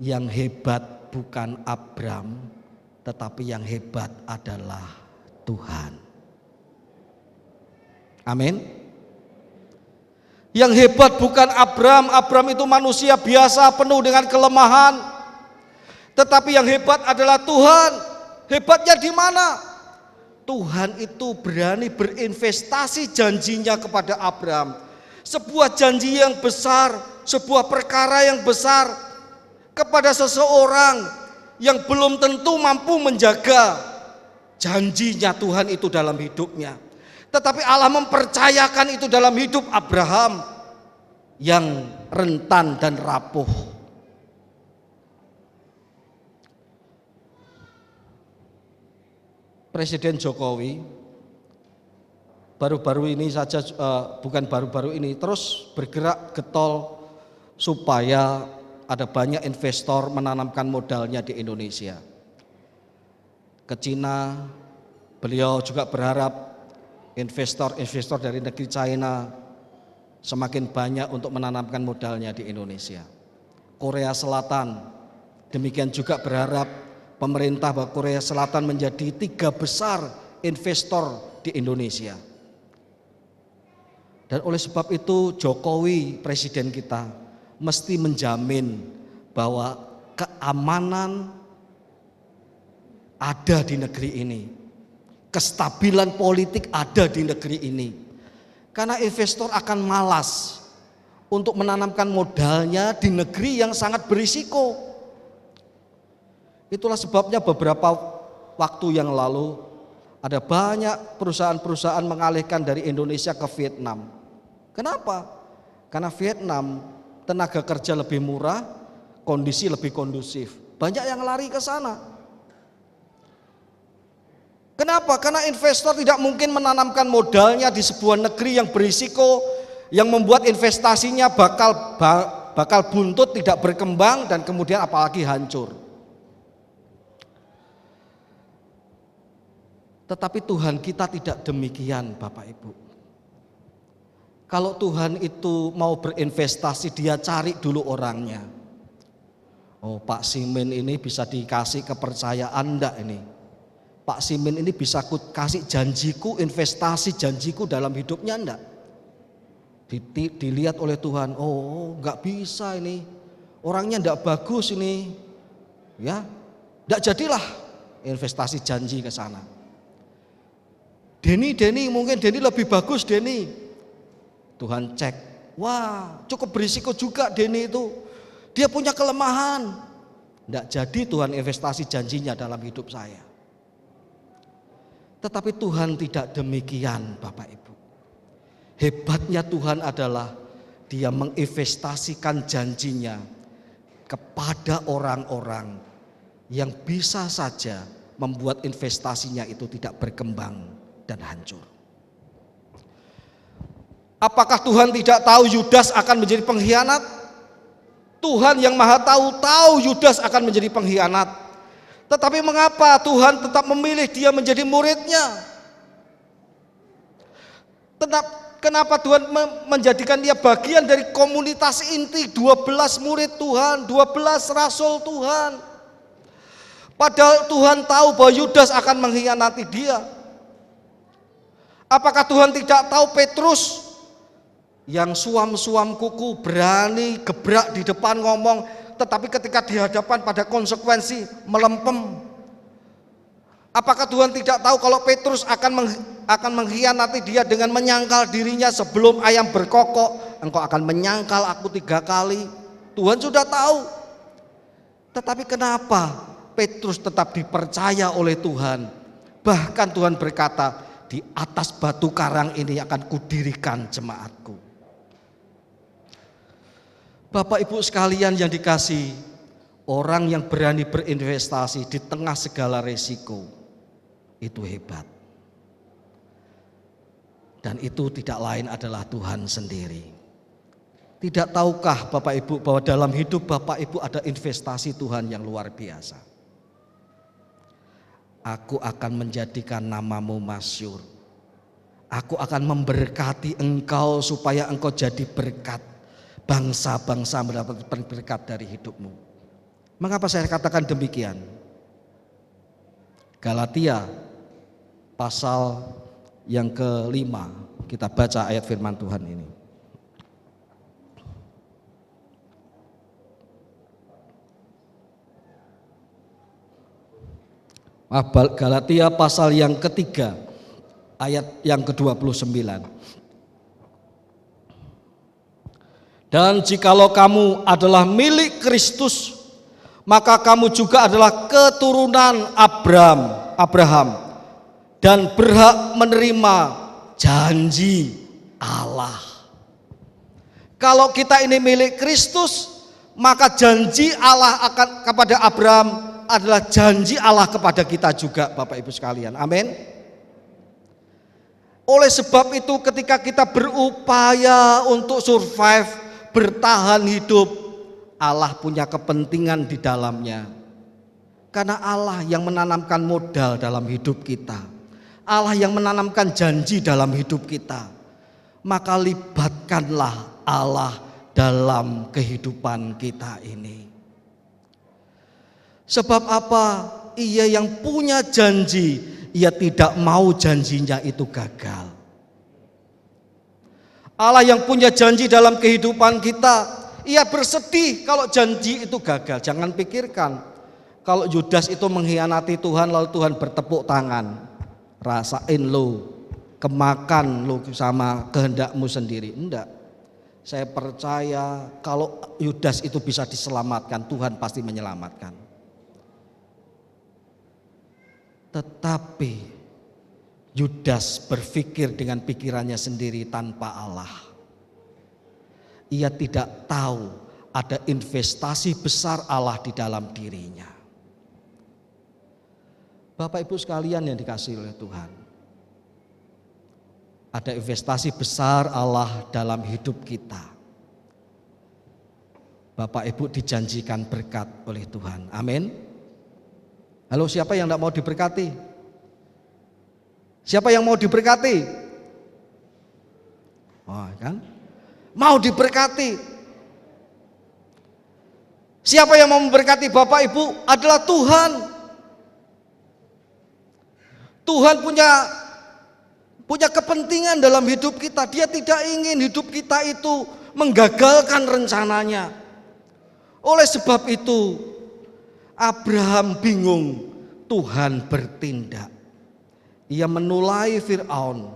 yang hebat bukan Abram, tetapi yang hebat adalah Tuhan. Amin. Yang hebat bukan Abram. Abram itu manusia biasa penuh dengan kelemahan. Tetapi yang hebat adalah Tuhan. Hebatnya di mana? Tuhan itu berani berinvestasi janjinya kepada Abram. Sebuah janji yang besar, sebuah perkara yang besar kepada seseorang yang belum tentu mampu menjaga janjinya Tuhan itu dalam hidupnya. Tetapi Allah mempercayakan itu dalam hidup Abraham yang rentan dan rapuh. Presiden Jokowi baru-baru ini saja, bukan baru-baru ini, terus bergerak getol supaya ada banyak investor menanamkan modalnya di Indonesia. Ke Cina, beliau juga berharap investor dari negeri China semakin banyak untuk menanamkan modalnya di Indonesia. Korea Selatan demikian juga berharap pemerintah bahwa Korea Selatan menjadi 3 besar investor di Indonesia. Dan oleh sebab itu Jokowi presiden kita mesti menjamin bahwa keamanan ada di negeri ini. Kestabilan politik ada di negeri ini. Karena investor akan malas untuk menanamkan modalnya di negeri yang sangat berisiko. Itulah sebabnya beberapa waktu yang lalu ada banyak perusahaan-perusahaan mengalihkan dari Indonesia ke Vietnam. Kenapa? Karena Vietnam tenaga kerja lebih murah, kondisi lebih kondusif. Banyak yang lari ke sana. Kenapa? Karena investor tidak mungkin menanamkan modalnya di sebuah negeri yang berisiko, yang membuat investasinya bakal buntut, tidak berkembang, dan kemudian apalagi hancur. Tetapi Tuhan kita tidak demikian, Bapak Ibu. Kalau Tuhan itu mau berinvestasi, dia cari dulu orangnya. Oh, Pak Simin ini bisa dikasih kepercayaan enggak ini? Pak Simin ini bisa kasih janjiku, investasi janjiku dalam hidupnya enggak? Dilihat oleh Tuhan, oh enggak bisa ini. Orangnya enggak bagus ini. Ya, enggak jadilah investasi janji ke sana. Denny mungkin Denny lebih bagus Denny. Tuhan cek, wah cukup berisiko juga Denny itu. Dia punya kelemahan. Tidak jadi Tuhan investasi janjinya dalam hidup saya. Tetapi Tuhan tidak demikian Bapak Ibu. Hebatnya Tuhan adalah Dia menginvestasikan janjinya kepada orang-orang yang bisa saja membuat investasinya itu tidak berkembang dan hancur. Apakah Tuhan tidak tahu Yudas akan menjadi pengkhianat? Tuhan yang Maha tahu Yudas akan menjadi pengkhianat. Tetapi mengapa Tuhan tetap memilih dia menjadi muridnya? Kenapa Tuhan menjadikan dia bagian dari komunitas inti 12 murid Tuhan, 12 rasul Tuhan? Padahal Tuhan tahu bahwa Yudas akan mengkhianati dia. Apakah Tuhan tidak tahu Petrus yang suam-suam kuku, berani gebrak di depan ngomong, tetapi ketika di hadapan pada konsekuensi melempem? Apakah Tuhan tidak tahu kalau Petrus akan mengkhianati dia dengan menyangkal dirinya sebelum ayam berkokok? Engkau akan menyangkal aku 3 kali. Tuhan sudah tahu. Tetapi kenapa Petrus tetap dipercaya oleh Tuhan? Bahkan Tuhan berkata, di atas batu karang ini akan kudirikan jemaatku. Bapak Ibu sekalian yang dikasihi, orang yang berani berinvestasi di tengah segala resiko itu hebat. Dan itu tidak lain adalah Tuhan sendiri. Tidak tahukah Bapak Ibu bahwa dalam hidup Bapak Ibu ada investasi Tuhan yang luar biasa? Aku akan menjadikan namamu masyhur. Aku akan memberkati engkau supaya engkau jadi berkat. Bangsa-bangsa mendapat berkat dari hidupmu. Mengapa saya katakan demikian? Galatia pasal yang ke-5, kita baca ayat firman Tuhan ini. Galatia pasal yang ketiga, ayat yang ke-29. Dan jikalau kamu adalah milik Kristus, maka kamu juga adalah keturunan Abraham dan berhak menerima janji Allah. Kalau kita ini milik Kristus, maka janji Allah akan kepada Abraham adalah janji Allah kepada kita juga, Bapak Ibu sekalian. Amin. Oleh sebab itu ketika kita berupaya untuk survive, bertahan hidup, Allah punya kepentingan di dalamnya. Karena Allah yang menanamkan modal dalam hidup kita, Allah yang menanamkan janji dalam hidup kita, maka libatkanlah Allah dalam kehidupan kita ini. Sebab apa? Ia yang punya janji, ia tidak mau janjinya itu gagal. Allah yang punya janji dalam kehidupan kita, ia bersedih kalau janji itu gagal. Jangan pikirkan kalau Yudas itu mengkhianati Tuhan lalu Tuhan bertepuk tangan, rasain lo, kemakan lo sama kehendakmu sendiri. Enggak. Saya percaya kalau Yudas itu bisa diselamatkan, Tuhan pasti menyelamatkan. Tetapi Yudas berpikir dengan pikirannya sendiri tanpa Allah. Ia tidak tahu ada investasi besar Allah di dalam dirinya. Bapak Ibu sekalian yang dikasihi oleh Tuhan, ada investasi besar Allah dalam hidup kita. Bapak Ibu dijanjikan berkat oleh Tuhan. Amin. Halo, siapa yang tidak mau diberkati? Siapa yang mau diberkati? Oh, kan? Mau diberkati. Siapa yang mau memberkati Bapak Ibu adalah Tuhan. Tuhan punya kepentingan dalam hidup kita. Dia tidak ingin hidup kita itu menggagalkan rencananya. Oleh sebab itu Abraham bingung, Tuhan bertindak. Ia menulai Fir'aun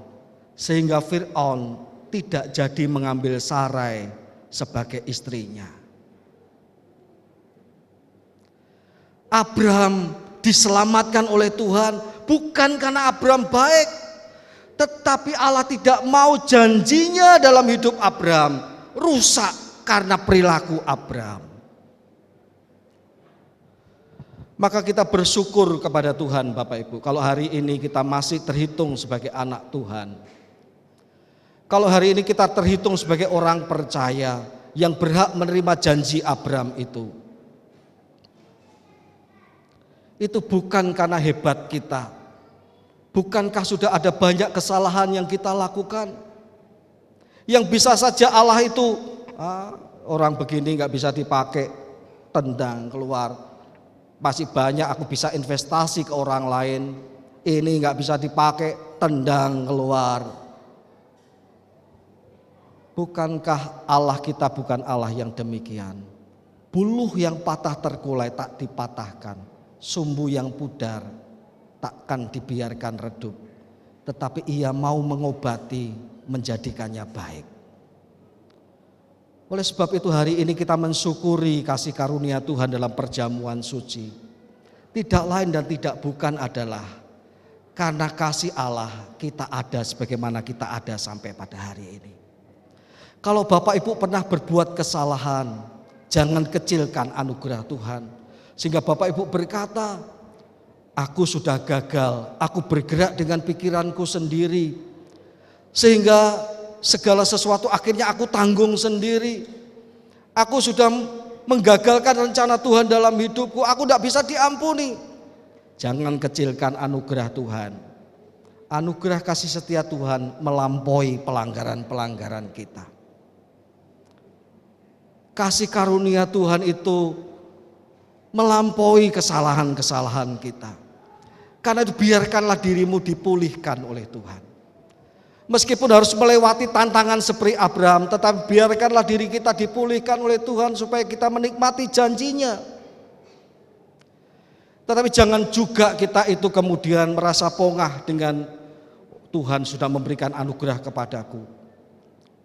sehingga Fir'aun tidak jadi mengambil Sarai sebagai istrinya. Abraham diselamatkan oleh Tuhan bukan karena Abraham baik, tetapi Allah tidak mau janjinya dalam hidup Abraham rusak karena perilaku Abraham. Maka kita bersyukur kepada Tuhan Bapak Ibu, kalau hari ini kita masih terhitung sebagai anak Tuhan. Kalau hari ini kita terhitung sebagai orang percaya yang berhak menerima janji Abraham itu. Itu bukan karena hebat kita. Bukankah sudah ada banyak kesalahan yang kita lakukan? Yang bisa saja Allah itu, orang begini gak bisa dipakai, tendang keluar. Masih banyak aku bisa investasi ke orang lain. Ini gak bisa dipakai, tendang keluar. Bukankah Allah kita bukan Allah yang demikian? Buluh yang patah terkulai tak dipatahkan, sumbu yang pudar takkan dibiarkan redup, tetapi Ia mau mengobati, menjadikannya baik. Oleh sebab itu hari ini kita mensyukuri kasih karunia Tuhan dalam perjamuan suci. Tidak lain dan tidak bukan adalah karena kasih Allah kita ada sebagaimana kita ada sampai pada hari ini. Kalau Bapak Ibu pernah berbuat kesalahan, jangan kecilkan anugerah Tuhan. Sehingga Bapak Ibu berkata, aku sudah gagal, aku bergerak dengan pikiranku sendiri. Sehingga segala sesuatu akhirnya aku tanggung sendiri. Aku sudah menggagalkan rencana Tuhan dalam hidupku, aku tidak bisa diampuni. Jangan kecilkan anugerah Tuhan. Anugerah kasih setia Tuhan melampaui pelanggaran-pelanggaran kita. Kasih karunia Tuhan itu melampaui kesalahan-kesalahan kita. Karena itu biarkanlah dirimu dipulihkan oleh Tuhan. Meskipun harus melewati tantangan seperti Abraham, tetapi biarkanlah diri kita dipulihkan oleh Tuhan supaya kita menikmati janjinya. Tetapi jangan juga kita itu kemudian merasa pongah dengan Tuhan sudah memberikan anugerah kepadaku.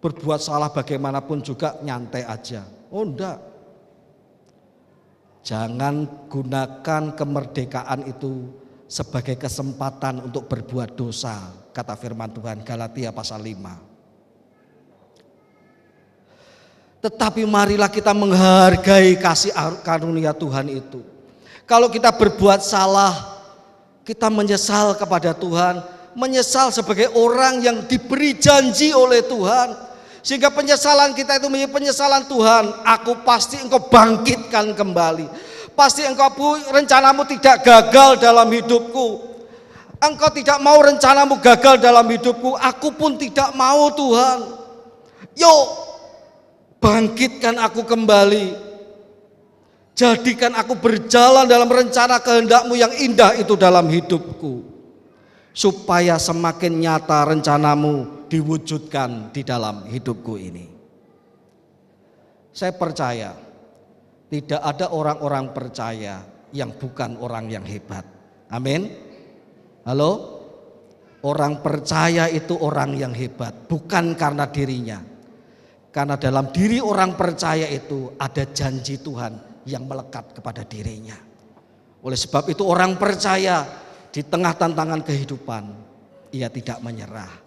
Berbuat salah bagaimanapun juga nyantai aja. Oh enggak. Jangan gunakan kemerdekaan itu sebagai kesempatan untuk berbuat dosa, kata firman Tuhan Galatia pasal 5. Tetapi marilah kita menghargai kasih karunia Tuhan itu. Kalau kita berbuat salah, kita menyesal kepada Tuhan, menyesal sebagai orang yang diberi janji oleh Tuhan. Sehingga penyesalan kita itu menjadi penyesalan Tuhan. Aku pasti engkau bangkitkan kembali. Pasti engkau rencanamu tidak gagal dalam hidupku. Engkau tidak mau rencanamu gagal dalam hidupku. Aku pun tidak mau Tuhan. Yuk bangkitkan aku kembali. Jadikan aku berjalan dalam rencana kehendakmu yang indah itu dalam hidupku. Supaya semakin nyata rencanamu diwujudkan di dalam hidupku ini. Saya percaya tidak ada orang-orang percaya yang bukan orang yang hebat. Amin. Halo? Orang percaya itu orang yang hebat, bukan karena dirinya. Karena dalam diri orang percaya itu ada janji Tuhan yang melekat kepada dirinya. Oleh sebab itu orang percaya di tengah tantangan kehidupan, ia tidak menyerah.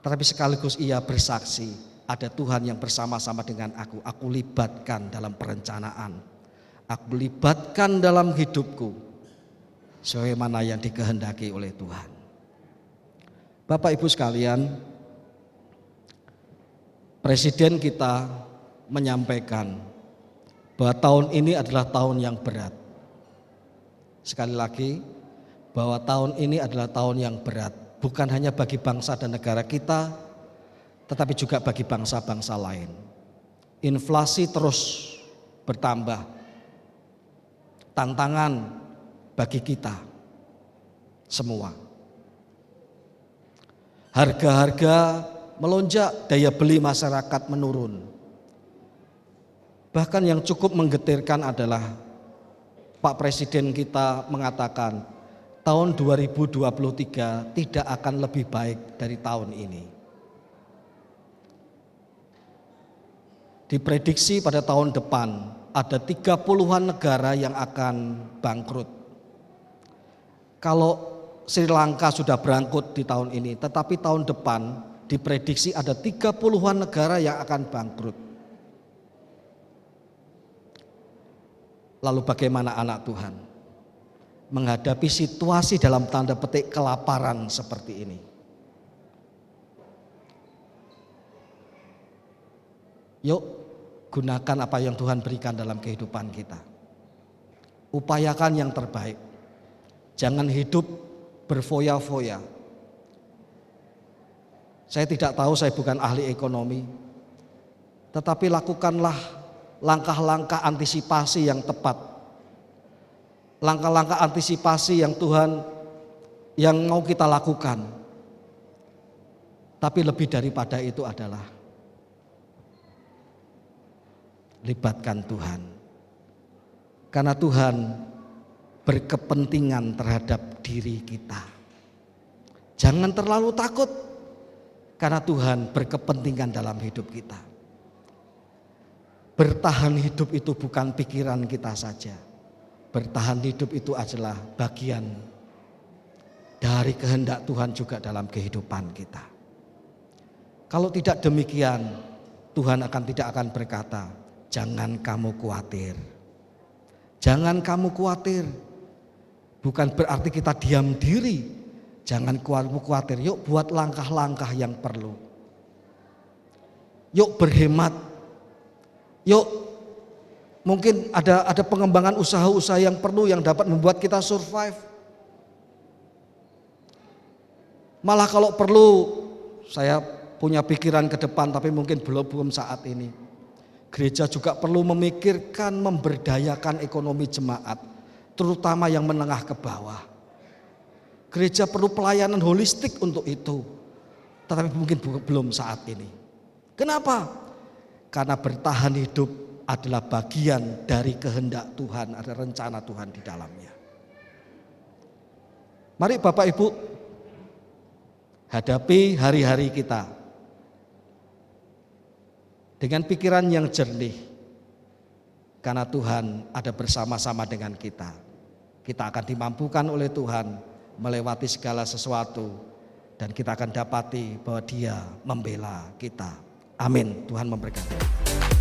Tetapi sekaligus ia bersaksi, ada Tuhan yang bersama-sama dengan aku libatkan dalam perencanaan. Aku libatkan dalam hidupku, sebagaimana yang dikehendaki oleh Tuhan. Bapak Ibu sekalian, Presiden kita menyampaikan bahwa tahun ini adalah tahun yang berat. Sekali lagi, bahwa tahun ini adalah tahun yang berat, bukan hanya bagi bangsa dan negara kita, tetapi juga bagi bangsa-bangsa lain. Inflasi terus bertambah, tantangan bagi kita semua. Harga-harga melonjak, daya beli masyarakat menurun. Bahkan yang cukup menggetirkan adalah Pak Presiden kita mengatakan tahun 2023 tidak akan lebih baik dari tahun ini. Diprediksi pada tahun depan ada 30-an negara yang akan bangkrut. Kalau Sri Lanka sudah bangkrut di tahun ini, tetapi tahun depan diprediksi ada 30-an negara yang akan bangkrut. Lalu bagaimana anak Tuhan? menghadapi situasi dalam tanda petik kelaparan seperti ini. Yuk gunakan apa yang Tuhan berikan dalam kehidupan kita. Upayakan yang terbaik. Jangan hidup berfoya-foya. Saya tidak tahu, saya bukan ahli ekonomi. Tetapi lakukanlah langkah-langkah antisipasi yang tepat. Langkah-langkah antisipasi yang Tuhan yang mau kita lakukan. Tapi lebih daripada itu adalah libatkan Tuhan. Karena Tuhan berkepentingan terhadap diri kita. Jangan terlalu takut, karena Tuhan berkepentingan dalam hidup kita. Bertahan hidup itu bukan pikiran kita saja. Bertahan hidup itu adalah bagian dari kehendak Tuhan juga dalam kehidupan kita. Kalau tidak demikian, Tuhan tidak akan berkata, jangan kamu khawatir. Jangan kamu khawatir. Bukan berarti kita diam diri. Jangan khawatir. Yuk buat langkah-langkah yang perlu. Yuk berhemat. Yuk mungkin ada pengembangan usaha-usaha yang perlu yang dapat membuat kita survive. Malah kalau perlu, saya punya pikiran ke depan tapi mungkin belum saat ini. Gereja juga perlu memikirkan memberdayakan ekonomi jemaat, terutama yang menengah ke bawah. Gereja perlu pelayanan holistik untuk itu, tetapi mungkin belum saat ini. Kenapa? Karena bertahan hidup adalah bagian dari kehendak Tuhan, ada rencana Tuhan di dalamnya. Mari Bapak Ibu, hadapi hari-hari kita dengan pikiran yang jernih, karena Tuhan ada bersama-sama dengan kita. Kita akan dimampukan oleh Tuhan melewati segala sesuatu, dan kita akan dapati bahwa Dia membela kita. Amin. Tuhan memberkati.